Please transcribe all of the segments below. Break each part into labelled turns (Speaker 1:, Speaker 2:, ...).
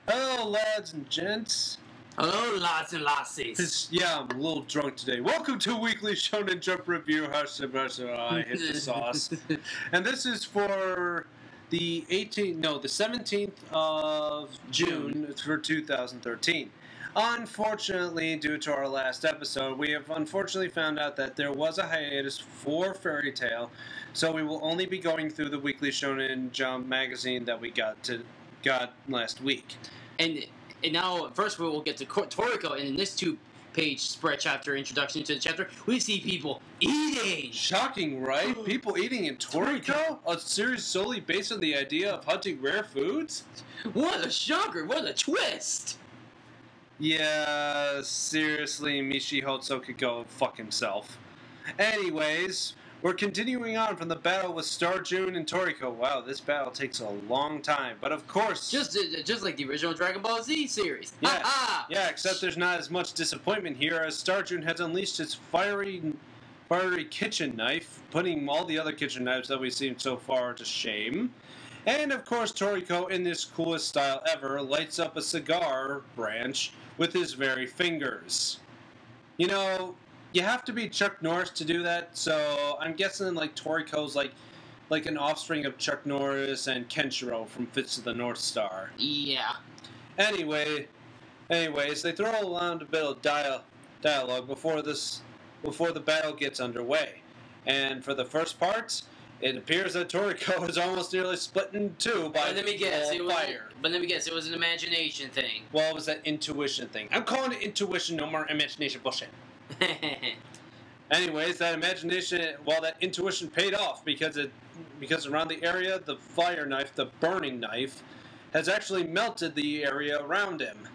Speaker 1: Hello, lads and gents.
Speaker 2: Hello, lads and lassies.
Speaker 1: Yeah, I'm a little drunk today. Welcome to Weekly Shonen Jump Review. I hit the sauce. And this is for the 17th of June for 2013. Unfortunately, due to our last episode, we have unfortunately found out that there was a hiatus for Fairy Tail, so we will only be going through the Weekly Shonen Jump magazine that we got last week.
Speaker 2: And now, first we will get to Toriko, and in this two-page spread chapter introduction to the chapter, we see people eating!
Speaker 1: Shocking, right? People eating in Toriko? A series solely based on the idea of hunting rare foods?
Speaker 2: What a shocker! What a twist!
Speaker 1: Yeah, seriously, Mishi Hotso could go fuck himself. Anyways, we're continuing on from the battle with Star June and Toriko. Wow, this battle takes a long time, but of course...
Speaker 2: Just like the original Dragon Ball Z series.
Speaker 1: Yeah, yeah, except there's not as much disappointment here as Star June has unleashed his fiery kitchen knife, putting all the other kitchen knives that we've seen so far to shame. And of course, Toriko, in this coolest style ever, lights up a cigar branch with his very fingers. You know, you have to be Chuck Norris to do that, so I'm guessing like Toriko's like an offspring of Chuck Norris and Kenshiro from Fist of the North Star.
Speaker 2: Yeah.
Speaker 1: Anyways, they throw around a bit of dialogue before the battle gets underway. And for the first part, it appears that Toriko is almost nearly split in two by fire.
Speaker 2: But let me guess, it was an imagination thing.
Speaker 1: Well, it was that intuition thing. I'm calling it intuition, no more imagination bullshit. Anyways, that intuition paid off because around the area, the fire knife, the burning knife, has actually melted the area around him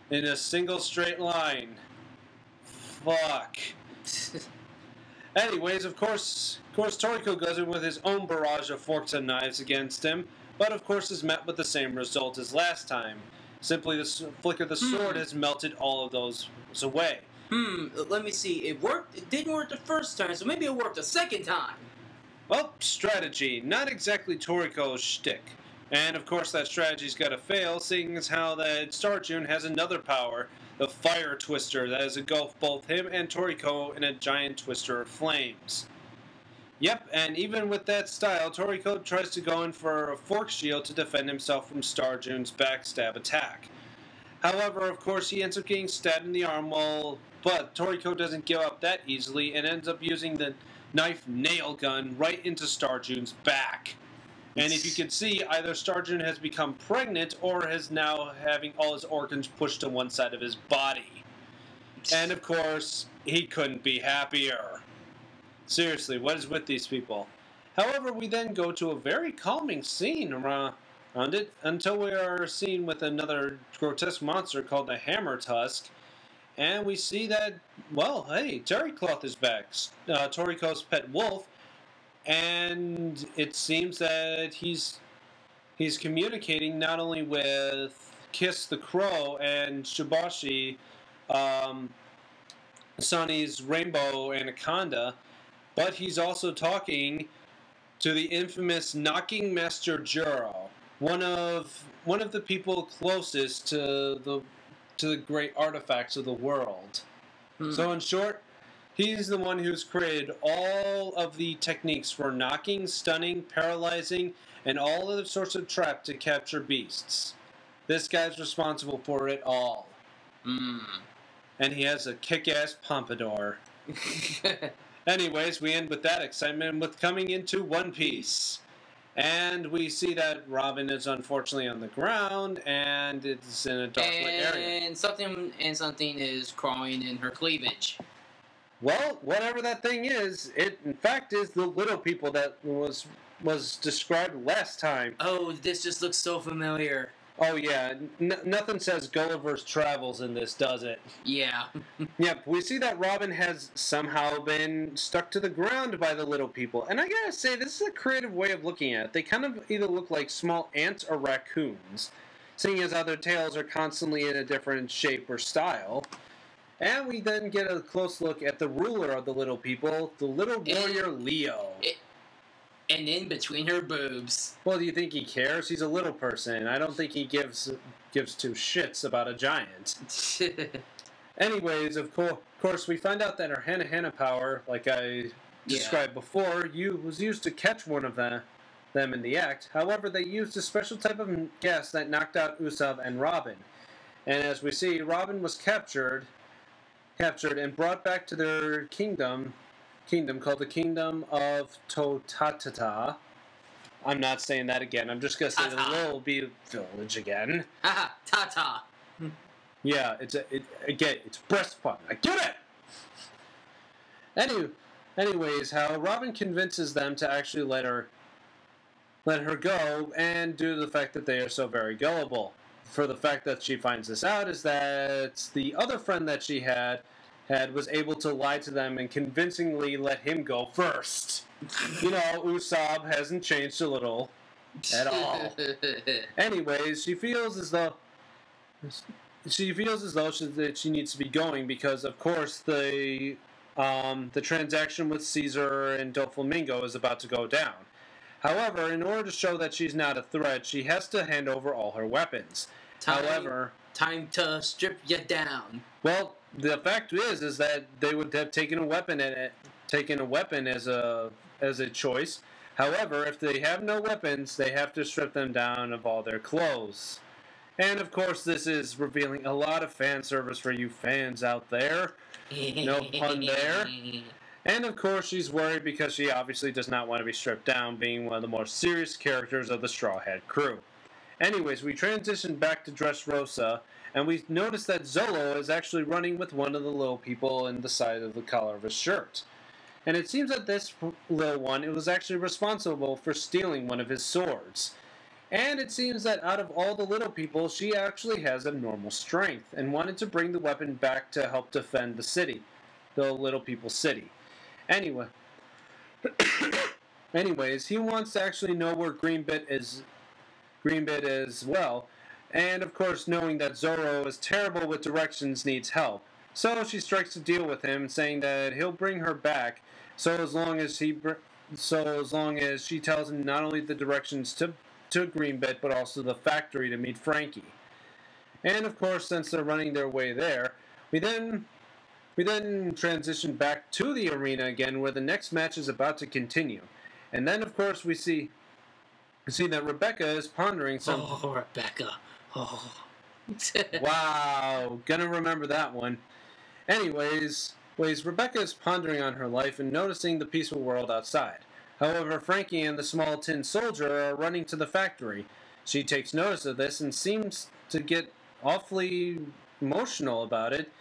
Speaker 1: in a single straight line. Fuck. Anyways, of course, Toriko goes in with his own barrage of forks and knives against him, but of course is met with the same result as last time. Simply, the flick of the sword has melted all of those away.
Speaker 2: Let me see. It worked. It didn't work the first time, so maybe it worked the second time.
Speaker 1: Well, strategy. Not exactly Toriko's shtick. And of course that strategy's gotta fail, seeing as how that Star June has another power, the Fire Twister, that has engulfed both him and Toriko in a giant twister of flames. Yep, and even with that style, Toriko tries to go in for a fork shield to defend himself from Star June's backstab attack. However, of course, he ends up getting stabbed in the arm, but Toriko doesn't give up that easily and ends up using the knife nail gun right into Star June's back. And if you can see, either Star June has become pregnant or is now having all his organs pushed to one side of his body. And of course, he couldn't be happier. Seriously, what is with these people? However, we then go to a very calming scene around it until we are seen with another grotesque monster called the Hammer Tusk. And we see that, well, hey, Terry Cloth is back, Toriko's pet wolf, and it seems that he's communicating not only with Kiss the Crow and Shibashi, Sunny's Rainbow Anaconda, but he's also talking to the infamous Knocking Master Juro, one of the people closest to the great artifacts of the world. So in short, he's the one who's created all of the techniques for knocking, stunning, paralyzing, and all other sorts of traps to capture beasts. This guy's responsible for it all. And he has a kick-ass pompadour. Anyways, we end with that excitement with coming into One Piece. And we see that Robin is unfortunately on the ground, and it's in a dark-lit area.
Speaker 2: And something is crawling in her cleavage.
Speaker 1: Well, whatever that thing is, it in fact is the little people that was described last time.
Speaker 2: Oh, this just looks so familiar.
Speaker 1: Oh yeah, nothing says Gulliver's Travels in this, does it?
Speaker 2: Yeah.
Speaker 1: Yep, we see that Robin has somehow been stuck to the ground by the little people. And I gotta say, this is a creative way of looking at it. They kind of either look like small ants or raccoons, seeing as how their tails are constantly in a different shape or style. And we then get a close look at the ruler of the little people, the little warrior Leo.
Speaker 2: And in between her boobs.
Speaker 1: Well, do you think he cares? He's a little person. I don't think he gives two shits about a giant. Anyways, of course, we find out that her Hana power, like I described before, was used to catch one of them in the act. However, they used a special type of gas that knocked out Usopp and Robin. And as we see, Robin was captured and brought back to their kingdom called the Kingdom of Totatata. I'm not saying that again. I'm just going to say the Little Bee Village again.
Speaker 2: Haha, Tata.
Speaker 1: Yeah, it's breast pun. I get it! Anyways, how Robin convinces them to actually let her go, and due to the fact that they are so very gullible. For the fact that she finds this out is that the other friend that she had was able to lie to them and convincingly let him go first. Usopp hasn't changed a little at all. Anyways, she feels as though that she needs to be going because, of course, the transaction with Wsjr and Doflamingo is about to go down. However, in order to show that she's not a threat, she has to hand over all her weapons.
Speaker 2: Time to strip you down.
Speaker 1: Well, the fact is that they would have taken a weapon as a choice. However, if they have no weapons, they have to strip them down of all their clothes. And of course, this is revealing a lot of fan service for you fans out there. No pun there. And of course, she's worried because she obviously does not want to be stripped down, being one of the more serious characters of the Straw Hat crew. Anyways, we transition back to Dressrosa, and we notice that Zolo is actually running with one of the little people in the side of the collar of his shirt. And it seems that this little one was actually responsible for stealing one of his swords. And it seems that out of all the little people, she actually has a normal strength, and wanted to bring the weapon back to help defend the city, the little people's city. Anyways, he wants to actually know where Greenbit is well, and of course knowing that Zoro is terrible with directions needs help. So she strikes a deal with him, saying that he'll bring her back, so as long as she tells him not only the directions to Greenbit, but also the factory to meet Frankie. And of course, since they're running their way there, we then transition back to the arena again, where the next match is about to continue. And then, of course, we see that Rebecca is pondering some...
Speaker 2: Oh, Rebecca. Oh.
Speaker 1: Wow. Gonna remember that one. Anyways, Rebecca is pondering on her life and noticing the peaceful world outside. However, Frankie and the small tin soldier are running to the factory. She takes notice of this and seems to get awfully emotional about it,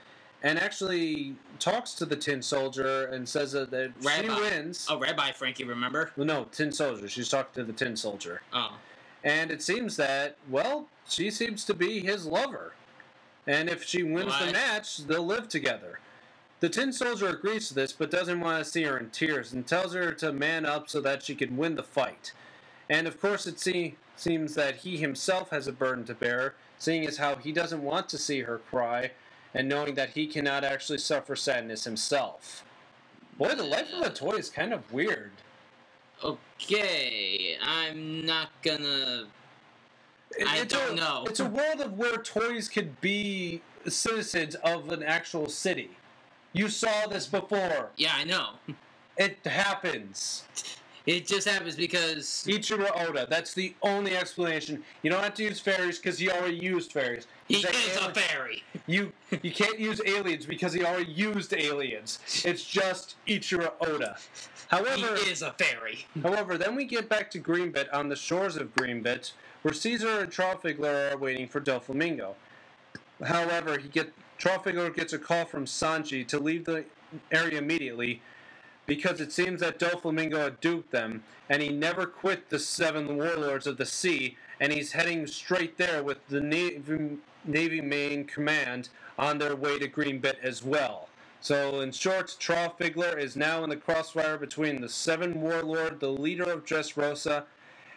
Speaker 1: and actually talks to the tin soldier and says that she wins.
Speaker 2: Oh, Rabbi Frankie, remember?
Speaker 1: Well, no, tin soldier. She's talking to the tin soldier.
Speaker 2: Oh.
Speaker 1: And it seems that, well, she seems to be his lover. And if she wins the match, they'll live together. The tin soldier agrees to this, but doesn't want to see her in tears, and tells her to man up so that she can win the fight. And of course, it seems that he himself has a burden to bear, seeing as how he doesn't want to see her cry, and knowing that he cannot actually suffer sadness himself. Boy, the life of a toy is kind of weird.
Speaker 2: Okay, I'm not gonna... I don't know.
Speaker 1: It's a world of where toys could be citizens of an actual city. You saw this before.
Speaker 2: Yeah, I know.
Speaker 1: It happens.
Speaker 2: It just happens because...
Speaker 1: Ichiro Oda. That's the only explanation. You don't have to use fairies because he already used fairies.
Speaker 2: He is a fairy.
Speaker 1: You can't use aliens because he already used aliens. It's just Ichiro Oda. However,
Speaker 2: he is a fairy.
Speaker 1: However, then we get back to Greenbit on the shores of Greenbit, where Caesar and Trafigura are waiting for Doflamingo. However, Trafigura gets a call from Sanji to leave the area immediately, because it seems that Doflamingo had duped them, and he never quit the 7 warlords of the sea, and he's heading straight there with the Navy main command on their way to Greenbit as well. So, in short, Trafigura is now in the crossfire between the 7 warlord, the leader of Dressrosa,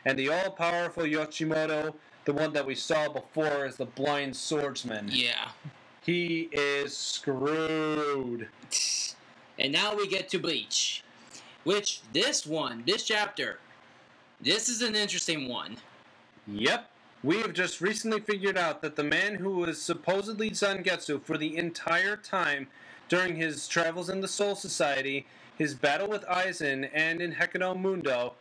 Speaker 1: and the all-powerful Yoshimoto, the one that we saw before as the blind swordsman.
Speaker 2: Yeah.
Speaker 1: He is screwed.
Speaker 2: And now we get to Bleach. Which, this chapter, This is an interesting one.
Speaker 1: Yep. We have just recently figured out that the man who was supposedly Zangetsu for the entire time during his travels in the Soul Society, his battle with Aizen, and in Hekido Mundo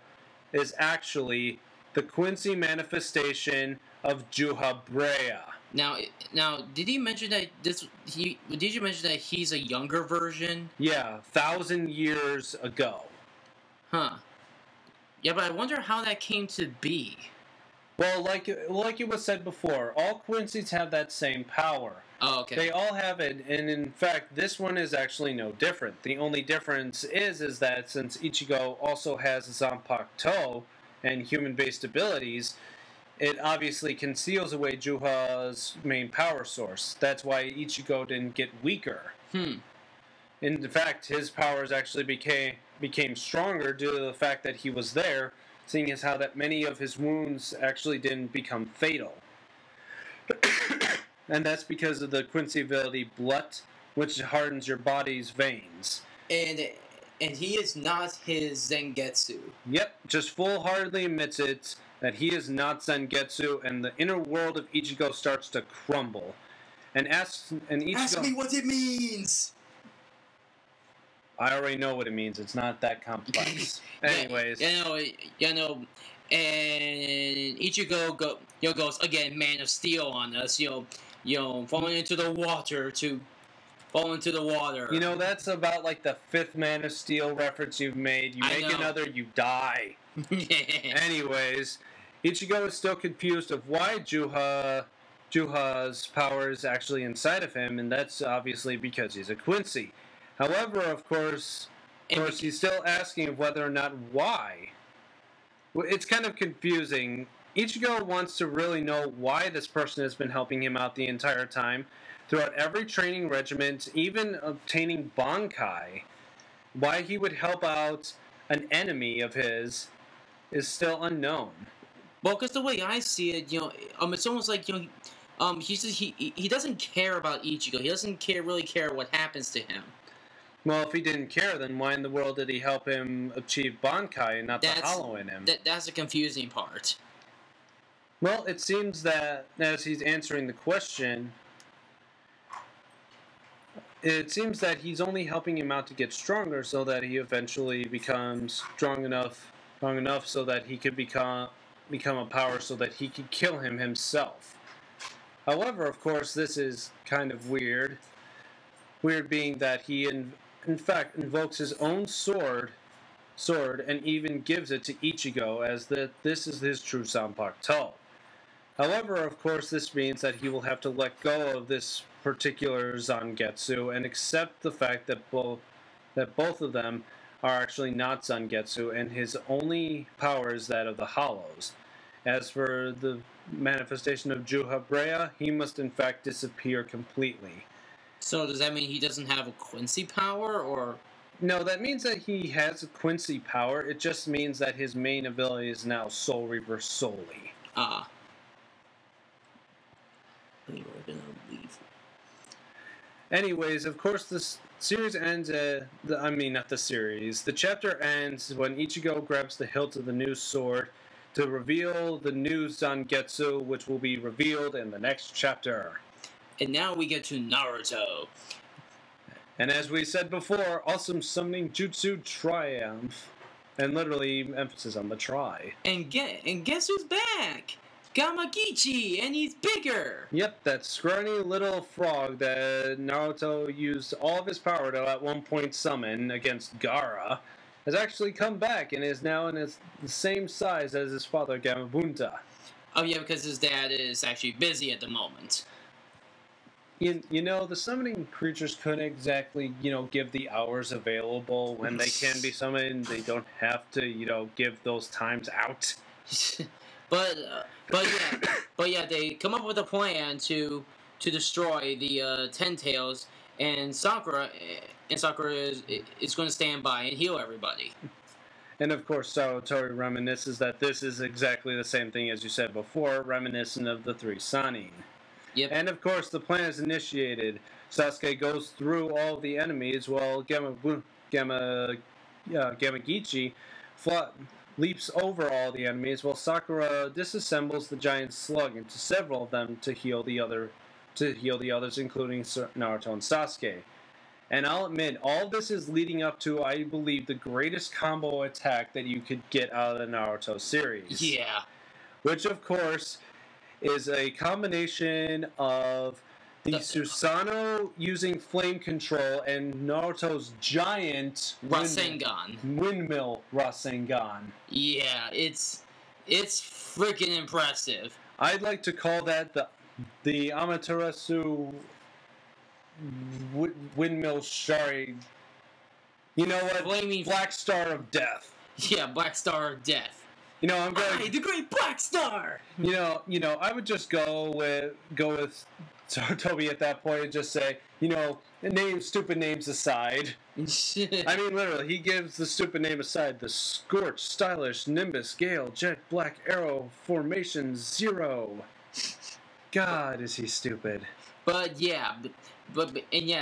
Speaker 1: is actually the Quincy manifestation of Juha Brea.
Speaker 2: Now, did he mention that Did you mention that he's a younger version?
Speaker 1: Yeah, 1,000 years ago.
Speaker 2: Huh. Yeah, but I wonder how that came to be.
Speaker 1: Well, like it was said before, all Quincy's have that same power.
Speaker 2: Oh, okay.
Speaker 1: They all have it, and in fact, this one is actually no different. The only difference is that since Ichigo also has Zanpakuto and human-based abilities, it obviously conceals away Juha's main power source. That's why Ichigo didn't get weaker. In fact, his powers actually became stronger due to the fact that he was there, seeing as how that many of his wounds actually didn't become fatal. And that's because of the Quincy ability Blood, which hardens your body's veins.
Speaker 2: And he is not his Zangetsu.
Speaker 1: Yep, just full-heartedly admits it, that he is not Zangetsu, and the inner world of Ichigo starts to crumble. And Ichigo...
Speaker 2: Ask me what it means!
Speaker 1: I already know what it means. It's not that complex. Anyways.
Speaker 2: And Ichigo goes, again, Man of Steel on us, falling into the water fall into the water.
Speaker 1: That's about like the 5th Man of Steel reference you've made. You make another, you die. Anyways, Ichigo is still confused of why Juha's power is actually inside of him, and that's obviously because he's a Quincy. However, of course, he's still asking whether or not why. It's kind of confusing. Ichigo wants to really know why this person has been helping him out the entire time, throughout every training regiment, even obtaining Bankai. Why he would help out an enemy of his is still unknown.
Speaker 2: Well, because the way I see it, it's almost like he doesn't care about Ichigo. He doesn't really care what happens to him.
Speaker 1: Well, if he didn't care, then why in the world did he help him achieve Bankai and not the hollow in him?
Speaker 2: That's the confusing part.
Speaker 1: Well, it seems that as he's answering the question, it seems that he's only helping him out to get stronger so that he eventually becomes strong enough so that he could become a power so that he could kill him himself. However, of course, this is kind of weird. Weird being that he in fact invokes his own sword and even gives it to Ichigo as this is his true Zanpakuto. However, of course, this means that he will have to let go of this particular Zangetsu and accept the fact that both of them are actually not Zangetsu, and his only power is that of the Hollows. As for the manifestation of Juha Brea, he must in fact disappear completely.
Speaker 2: So does that mean he doesn't have a Quincy power, or...?
Speaker 1: No, that means that he has a Quincy power. It just means that his main ability is now Soul Reaver solely.
Speaker 2: Ah. Anyway, we're gonna leave.
Speaker 1: Anyways, of course, this series ends not the series. The chapter ends when Ichigo grabs the hilt of the new sword to reveal the new Zangetsu, which will be revealed in the next chapter.
Speaker 2: And now we get to Naruto.
Speaker 1: And as we said before, awesome summoning jutsu triumph. And literally emphasis on the try.
Speaker 2: And guess who's back? Gamagichi, and he's bigger!
Speaker 1: Yep, that scrawny little frog that Naruto used all of his power to at one point summon against Gaara has actually come back and is now in the same size as his father Gamabunta.
Speaker 2: Oh yeah, because his dad is actually busy at the moment.
Speaker 1: The summoning creatures couldn't exactly, give the hours available when they can be summoned. They don't have to, give those times out.
Speaker 2: But yeah, they come up with a plan to destroy the Ten Tails, and Sakura is going to stand by and heal everybody.
Speaker 1: And of course, Sarutobi reminisces that this is exactly the same thing as you said before, reminiscent of the 3 Sannin.
Speaker 2: Yep.
Speaker 1: And of course, the plan is initiated. Sasuke goes through all the enemies while Gamagichi leaps over all the enemies while Sakura disassembles the giant slug into several of them to heal the others, including Naruto and Sasuke. And I'll admit, all this is leading up to, I believe, the greatest combo attack that you could get out of the Naruto series.
Speaker 2: Yeah.
Speaker 1: Which, of course, is a combination of the Susanoo using flame control and Naruto's giant windmill Rasengan.
Speaker 2: Yeah, it's freaking impressive.
Speaker 1: I'd like to call that the Amaterasu windmill shari. You know what? Black Star of Death.
Speaker 2: Yeah, Black Star of Death.
Speaker 1: You know, I'm going.
Speaker 2: Hey, the Great Black Star.
Speaker 1: You know, I would just go with Toby at that point and just say, stupid names aside. I mean, literally, he gives the stupid name aside. The Scorch, Stylish, Nimbus, Gale, Jet, Black, Arrow, Formation, Zero. God, is he stupid.
Speaker 2: But yeah,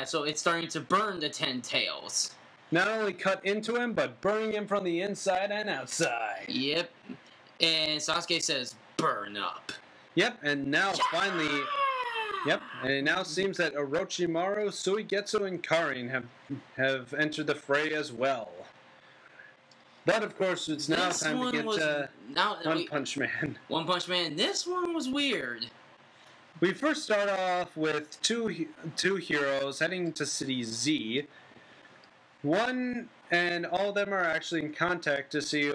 Speaker 2: so it's starting to burn the Ten Tails.
Speaker 1: Not only cut into him, but burning him from the inside and outside.
Speaker 2: Yep. And Sasuke says, burn up.
Speaker 1: Yep, and now finally... Yep, and it now seems that Orochimaru, Suigetsu, and Karin have entered the fray as well. But, of course, it's now time to get to One Punch Man.
Speaker 2: One Punch Man. This one was weird.
Speaker 1: We first start off with two heroes heading to City Z. One and all of them are actually in contact to see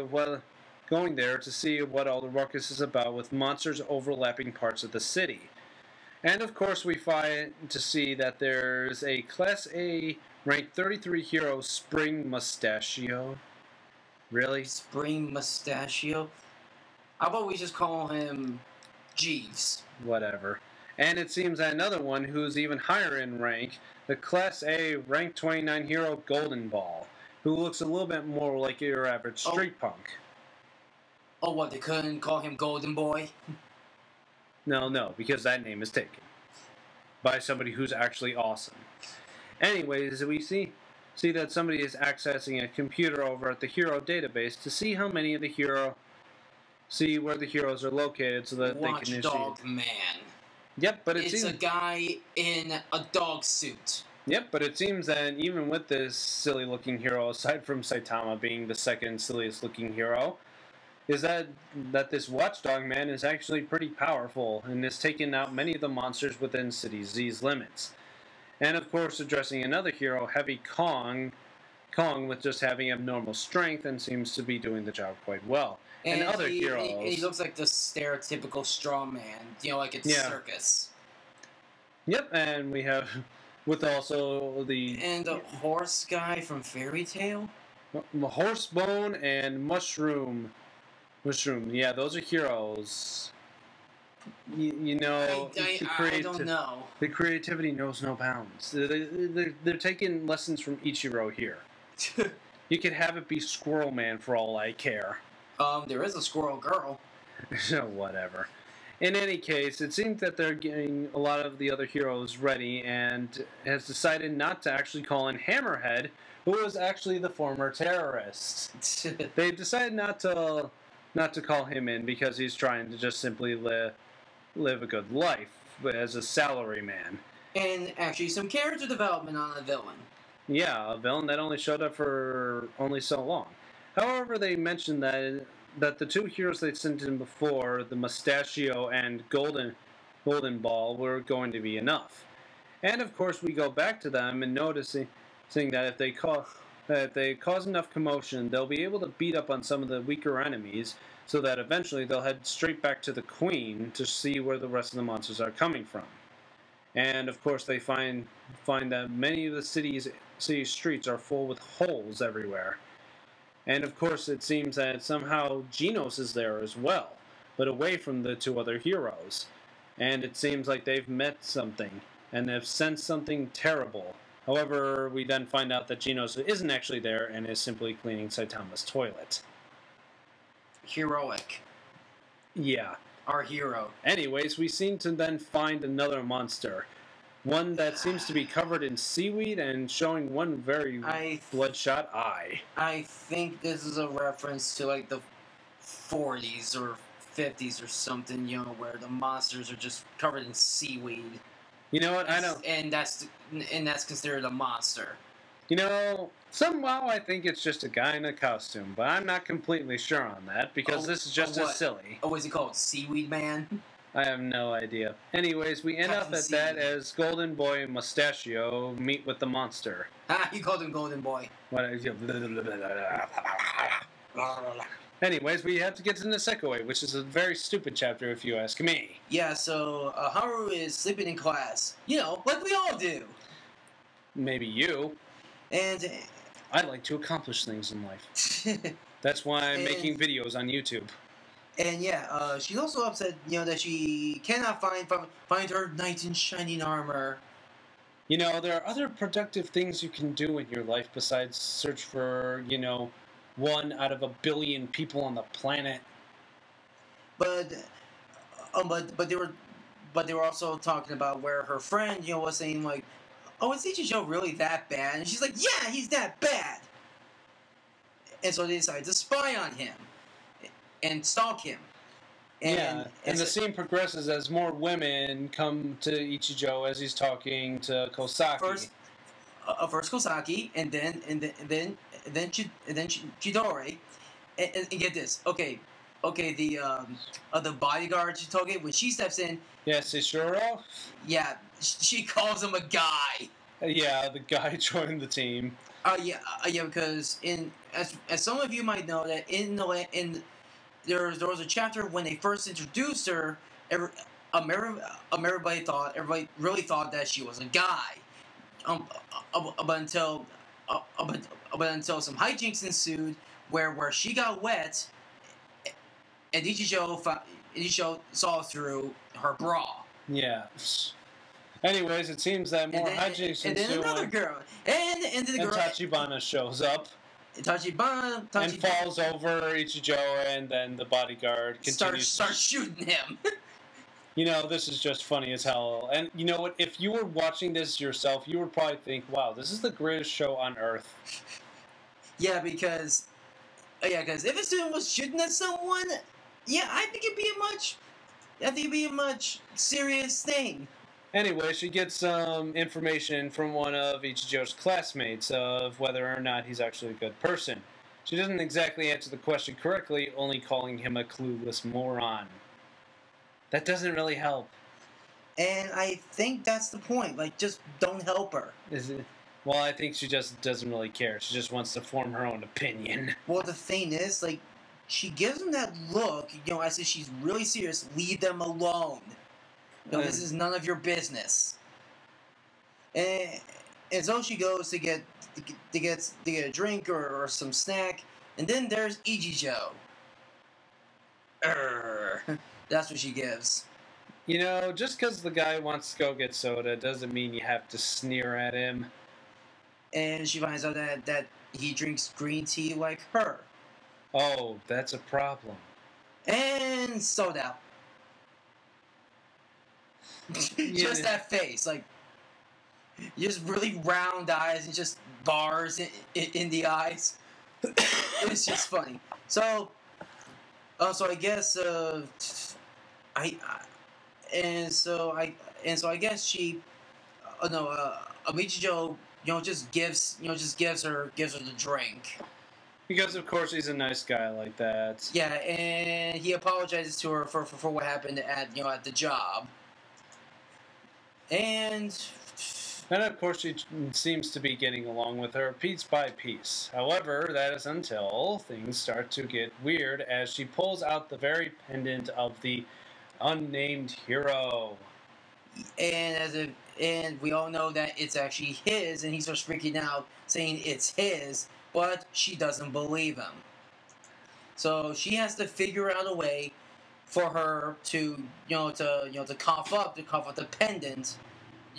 Speaker 1: going there to see what all the ruckus is about with monsters overlapping parts of the city. And of course we find to see that there's a Class A ranked 33 hero, Spring Mustachio. Really?
Speaker 2: Spring Mustachio? How about we just call him Jeeves?
Speaker 1: Whatever. And it seems that another one who's even higher in rank, the Class A rank 29 hero Golden Ball, who looks a little bit more like your average street punk.
Speaker 2: Oh, what, they couldn't call him Golden Boy?
Speaker 1: No, because that name is taken by somebody who's actually awesome. Anyways, we see that somebody is accessing a computer over at the hero database to see how many of see where the heroes are located so that they can initiate.
Speaker 2: Watchdog Man.
Speaker 1: Yep, but
Speaker 2: it's a guy in a dog suit.
Speaker 1: Yep, but it seems that even with this silly-looking hero, aside from Saitama being the second silliest-looking hero, is that this Watchdog Man is actually pretty powerful and has taken out many of the monsters within City Z's limits. And of course, addressing another hero, Heavy Kong with just having abnormal strength and seems to be doing the job quite well. And other heroes...
Speaker 2: He looks like the stereotypical straw man, like it's circus.
Speaker 1: Yep, and we have... with also the...
Speaker 2: And the horse guy from Fairy Tail?
Speaker 1: Horsebone and Mushroom, yeah, those are heroes. I don't know. The creativity knows no bounds. They're taking lessons from Ichiro here. You could have it be Squirrel Man for all I care.
Speaker 2: There is a Squirrel Girl.
Speaker 1: Whatever. In any case, it seems that they're getting a lot of the other heroes ready and has decided not to actually call in Hammerhead, who was actually the former terrorist. They decided not to call him in because he's trying to just simply live a good life as a salaryman.
Speaker 2: And actually some character development on a villain.
Speaker 1: Yeah, a villain that only showed up for only so long. However, they mentioned that the two heroes they sent in before, the Mustachio and Golden Ball, were going to be enough. And of course, we go back to them and noticing that if they cause enough commotion, they'll be able to beat up on some of the weaker enemies, so that eventually they'll head straight back to the Queen to see where the rest of the monsters are coming from. And of course, they find that many of the city streets are full with holes everywhere. And of course, it seems that somehow Genos is there as well, but away from the two other heroes. And it seems like they've met something, and have sensed something terrible. However, we then find out that Genos isn't actually there, and is simply cleaning Saitama's toilet.
Speaker 2: Heroic.
Speaker 1: Yeah.
Speaker 2: Our hero.
Speaker 1: Anyways, we seem to then find another monster. One that seems to be covered in seaweed and showing one very bloodshot eye.
Speaker 2: I think this is a reference to, like, 40s or 50s or something, where the monsters are just covered in seaweed.
Speaker 1: You know what? I know.
Speaker 2: And that's considered a monster.
Speaker 1: Somehow I think it's just a guy in a costume, but I'm not completely sure on that because this is just as silly.
Speaker 2: Oh, what's he called? Seaweed Man?
Speaker 1: I have no idea. Anyways, we end up at that as Golden Boy and Mustachio meet with the monster.
Speaker 2: You called him Golden Boy.
Speaker 1: Anyways, we have to get to Nisekoi, which is a very stupid chapter if you ask me.
Speaker 2: Yeah, so Haru is sleeping in class. Like we all do.
Speaker 1: Maybe you.
Speaker 2: And
Speaker 1: I like to accomplish things in life. That's why I'm making videos on YouTube.
Speaker 2: And yeah, she's also upset, that she cannot find her knight in shining armor.
Speaker 1: There are other productive things you can do in your life besides search for, 1 out of 1 billion people on the planet.
Speaker 2: But they were also talking about where her friend, was saying like, "Oh, is Ichijo really that bad?" And she's like, "Yeah, he's that bad." And so they decide to spy on him and stalk him.
Speaker 1: And the scene progresses as more women come to Ichijo as he's talking to Kosaki.
Speaker 2: First Kosaki, and then Chidori, and get this. Okay, the bodyguard Chitoge, when she steps in.
Speaker 1: Yes, Ishiro.
Speaker 2: Yeah, she calls him a guy.
Speaker 1: Yeah, the guy joined the team.
Speaker 2: Because as some of you might know that there was a chapter when they first introduced her. Everybody really thought that she was a guy. But until some hijinks ensued, where she got wet, and Ichijo saw through her bra.
Speaker 1: Yeah. Anyways, it seems that more hijinks ensue.
Speaker 2: And then another girl, and the girl.
Speaker 1: Tachibana shows up.
Speaker 2: Tachibana
Speaker 1: and falls over Ichijo, and then the bodyguard continues
Speaker 2: starts shooting him.
Speaker 1: This is just funny as hell. And you know what? If you were watching this yourself, you would probably think, wow, this is the greatest show on earth.
Speaker 2: Yeah, because if a student was shooting at someone, I think it'd be a much serious thing.
Speaker 1: Anyway, she gets some information from one of Ichijo's classmates of whether or not he's actually a good person. She doesn't exactly answer the question correctly, only calling him a clueless moron. That doesn't really help.
Speaker 2: And I think that's the point. Like, just don't help her.
Speaker 1: Is it? Well, I think she just doesn't really care. She just wants to form her own opinion.
Speaker 2: Well, the thing is, like, she gives him that look, as if she's really serious. Leave them alone. This is none of your business. And so she goes to get a drink or some snack, and then there's Ichijo. That's what she gives.
Speaker 1: Just because the guy wants to go get soda doesn't mean you have to sneer at him.
Speaker 2: And she finds out that he drinks green tea like her.
Speaker 1: Oh, that's a problem.
Speaker 2: And soda. Just that face, like, just really round eyes and just bars in the eyes. It's just funny. So I guess I guess she Michijo just gives her the drink.
Speaker 1: Because of course he's a nice guy like that.
Speaker 2: Yeah, and he apologizes to her for what happened at the job. And
Speaker 1: of course she seems to be getting along with her piece by piece. However, that is until things start to get weird as she pulls out the very pendant of the unnamed hero.
Speaker 2: And we all know that it's actually his, and he starts freaking out, saying it's his, but she doesn't believe him. So she has to figure out a way for her to cough up the pendant,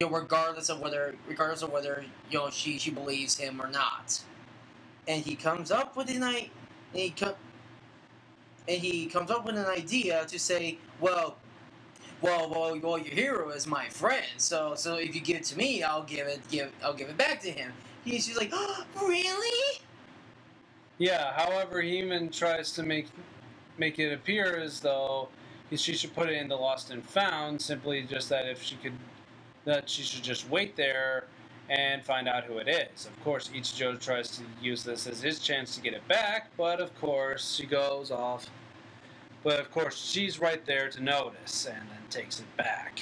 Speaker 2: regardless of whether she believes him or not. And he comes up with an idea to say, well, your hero is my friend. So if you give it to me, I'll give it back to him. She's like, oh, really?
Speaker 1: Yeah. However, he even tries to make make it appear as though she should put it in the lost and found, simply just that if she could, that she should just wait there and find out who it is. Of course, Ichijo tries to use this as his chance to get it back, but of course she goes off. But of course she's right there to notice and then takes it back.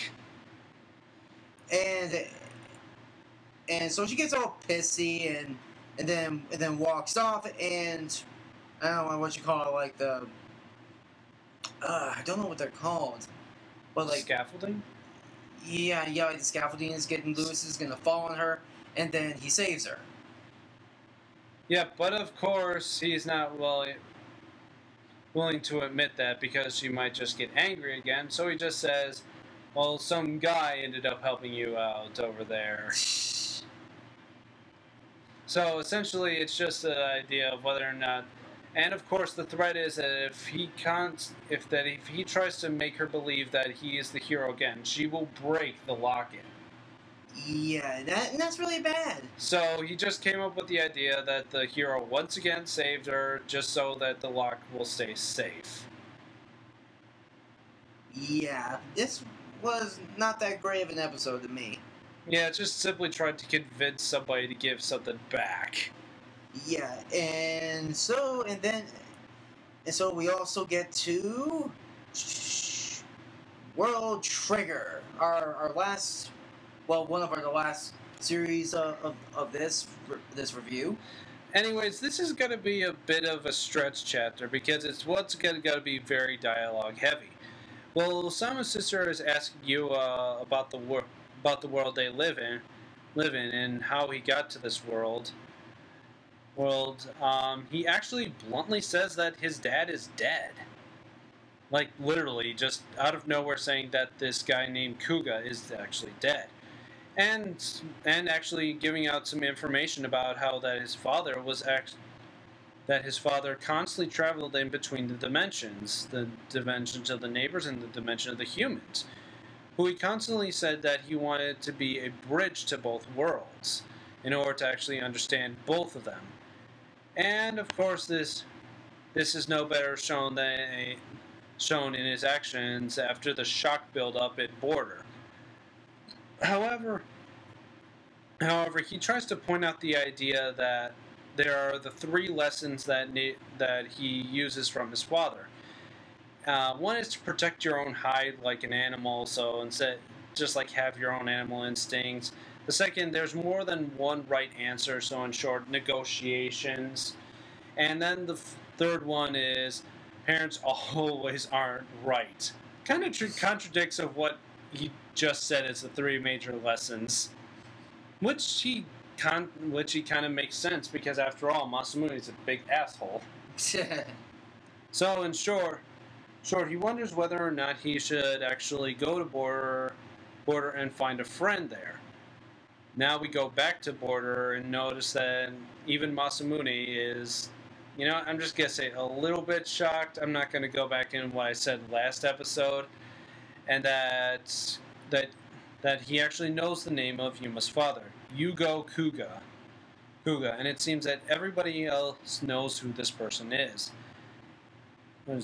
Speaker 2: And so she gets all pissy and then walks off, and I don't know what you call it, like the I don't know what they're called, but like
Speaker 1: Scaffolding?
Speaker 2: yeah, like the scaffolding is getting loose, is gonna fall on her, and then he saves her.
Speaker 1: Yeah, but of course he's not willing to admit that because she might just get angry again. So he just says, "Well, some guy ended up helping you out over there." So essentially, it's just an idea of whether or not, and of course, the threat is that if he tries to make her believe that he is the hero again, she will break the locket.
Speaker 2: Yeah, that's really bad.
Speaker 1: So he just came up with the idea that the hero once again saved her, just so that the lock will stay safe.
Speaker 2: Yeah, this was not that great of an episode to me.
Speaker 1: Yeah, just simply tried to convince somebody to give something back.
Speaker 2: Yeah, and so we also get to World Trigger, our last, well, one of the last series of this review.
Speaker 1: Anyways, this is going to be a bit of a stretch chapter because it's what's going to be very dialogue heavy. Well, Sama's sister is asking you about the world they live in, and how he got to this world. He actually bluntly says that his dad is dead. Like, literally, just out of nowhere saying that this guy named Kuga is actually dead. And actually giving out some information about how that his father constantly traveled in between the dimensions of the neighbors and the dimension of the humans, who he constantly said that he wanted to be a bridge to both worlds in order to actually understand both of them. And of course, this is no better shown in his actions after the shock buildup at Border. However, he tries to point out the idea that there are the three lessons that he uses from his father. One is to protect your own hide like an animal, so instead, just like have your own animal instincts. The second, there's more than one right answer, so in short, negotiations. And then the third one is parents always aren't right. Kind of contradicts of what he just said as the three major lessons, which kind of makes sense because after all, Masamune is a big asshole. So in short, he wonders whether or not he should actually go to Border and find a friend there. Now we go back to Border and notice that even Masamune is, I'm just going to say a little bit shocked. I'm not going to go back in what I said last episode. And that he actually knows the name of Yuma's father, Yugo Kuga. And it seems that everybody else knows who this person is. And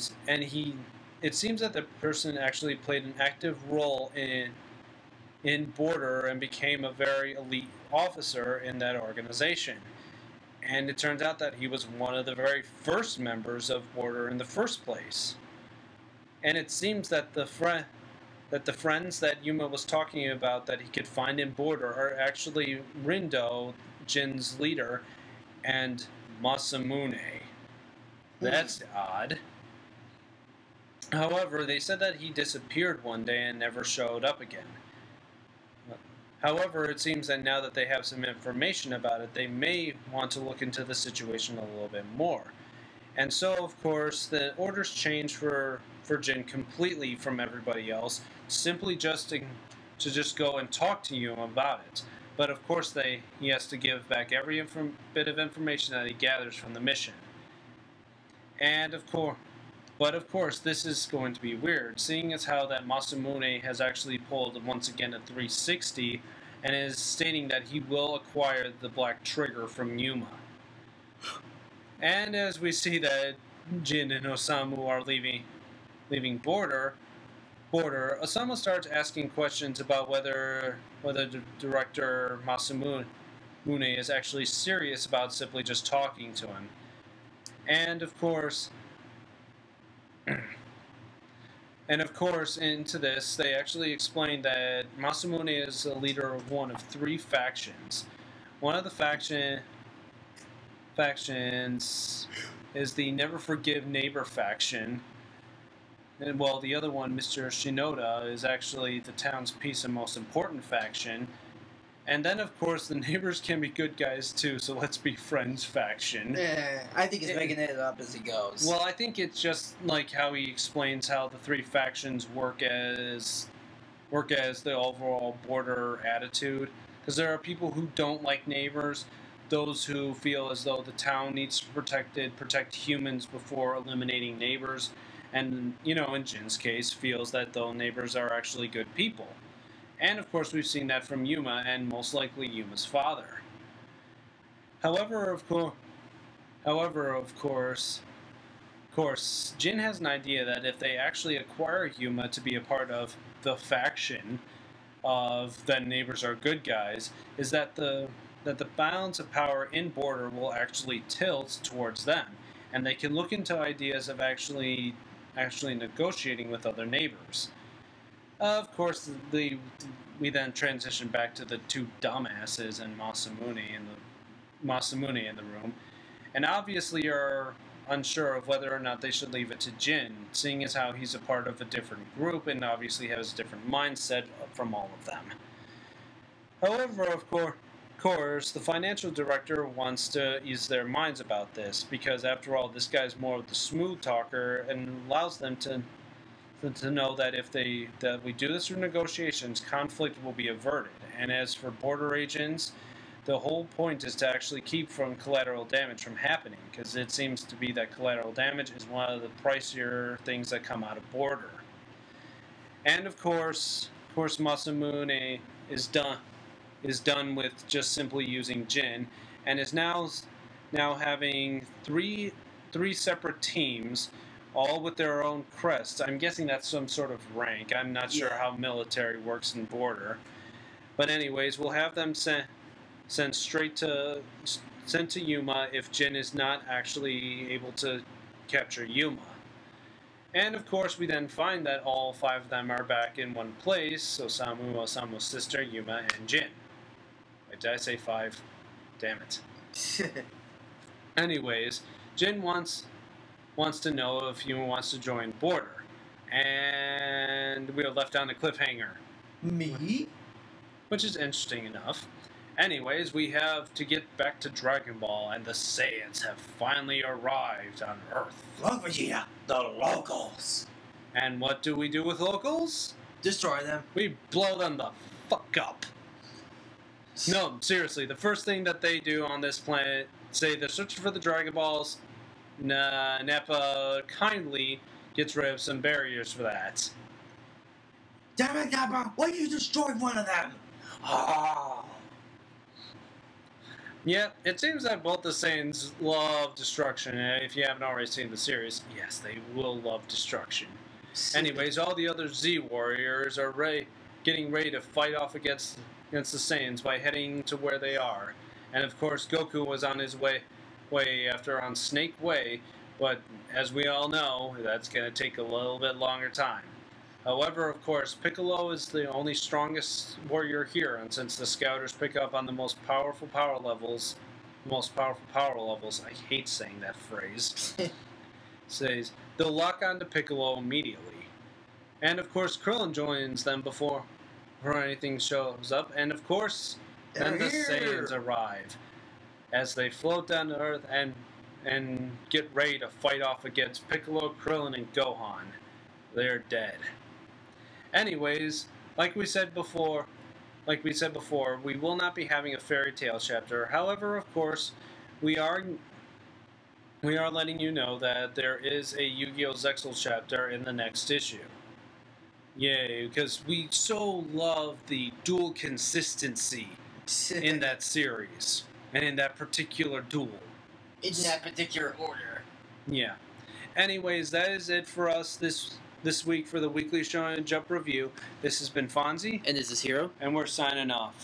Speaker 1: it seems that the person actually played an active role in Border and became a very elite officer in that organization. And it turns out that he was one of the very first members of Border in the first place. And it seems that the friends that Yuma was talking about that he could find in Border are actually Rindo, Jin's leader, and Masamune. That's odd. However, they said that he disappeared one day and never showed up again. However, it seems that now that they have some information about it, they may want to look into the situation a little bit more. And so, of course, the orders change for Jin completely from everybody else, simply just to go and talk to Yuma about it. But of course, he has to give back every bit of information that he gathers from the mission. And of course, this is going to be weird, seeing as how that Masamune has actually pulled once again a 360 and is stating that he will acquire the Black Trigger from Yuma. And as we see that Jin and Osamu are leaving Border, Osamu starts asking questions about whether the director Masamune is actually serious about simply just talking to him. And of course, into this, they actually explain that Masamune is a leader of one of three factions. One of the factions is the Never Forgive Neighbor faction. And while the other one, Mr. Shinoda, is actually the town's peace and most important faction. And then, of course, the neighbors can be good guys too, so let's be friends faction.
Speaker 2: I think he's making it up as he goes.
Speaker 1: Well, I think it's just like how he explains how the three factions work as the overall border attitude. Because there are people who don't like neighbors, those who feel as though the town needs to protect humans before eliminating neighbors, and, in Jin's case, feels that the neighbors are actually good people. And, of course, we've seen that from Yuma, and most likely Yuma's father. However, of course, Jin has an idea that if they actually acquire Yuma to be a part of the faction of the neighbors are good guys, is that the balance of power in Border will actually tilt towards them, and they can look into ideas of actually negotiating with other neighbors. Of course, we then transition back to the two dumbasses and Masamune in the room, and obviously are unsure of whether or not they should leave it to Jin, seeing as how he's a part of a different group and obviously has a different mindset from all of them. However, of course, the financial director wants to ease their minds about this, because after all, this guy's more of the smooth talker and allows them to know that if we do this through negotiations, conflict will be averted. And as for border agents, the whole point is to actually keep from collateral damage from happening, because it seems to be that collateral damage is one of the pricier things that come out of border. And of course, Masamune is done with just simply using Jin, and is now having three separate teams, all with their own crests. I'm guessing that's some sort of rank. I'm not sure how military works in Border. But anyways, we'll have them sent to Yuma if Jin is not actually able to capture Yuma. And of course, we then find that all five of them are back in one place: Osamu's sister, Yuma, and Jin. Wait, did I say five? Damn it. Anyways, Jin wants to know if Yuma wants to join Border. And we are left on a cliffhanger.
Speaker 2: Me?
Speaker 1: Which is interesting enough. Anyways, we have to get back to Dragon Ball, and the Saiyans have finally arrived on Earth.
Speaker 2: Look, Vegeta, the locals.
Speaker 1: And what do we do with locals?
Speaker 2: Destroy them.
Speaker 1: We blow them the fuck up. No, seriously, the first thing that they do on this planet, say they're searching for the Dragon Balls. Nappa kindly gets rid of some barriers for that.
Speaker 2: Damn it, Nappa! Why you destroyed one of them? Oh.
Speaker 1: Yeah, it seems that both the Saiyans love destruction. If you haven't already seen the series, yes, they will love destruction. Anyways, all the other Z warriors are getting ready to fight off against the Saiyans by heading to where they are. And of course, Goku was on his way after on Snake Way, but as we all know, that's going to take a little bit longer time. However, of course, Piccolo is the only strongest warrior here, and since the Scouters pick up on the most powerful power levels, I hate saying that phrase, says they'll lock onto Piccolo immediately. And of course, Krillin joins them before anything shows up, and of course, then the Saiyans arrive as they float down to Earth and get ready to fight off against Piccolo, Krillin, and Gohan. They're dead. Anyways, like we said before, we will not be having a fairy tale chapter. However, of course, we are letting you know that there is a Yu-Gi-Oh! Zexal chapter in the next issue. Yay, because we so love the dual consistency in that series, and in that particular duel.
Speaker 2: In that particular order.
Speaker 1: Yeah. Anyways, that is it for us this week for the Weekly Shonen Jump review. This has been Fonzie,
Speaker 2: And this is Hero.
Speaker 1: and we're signing off.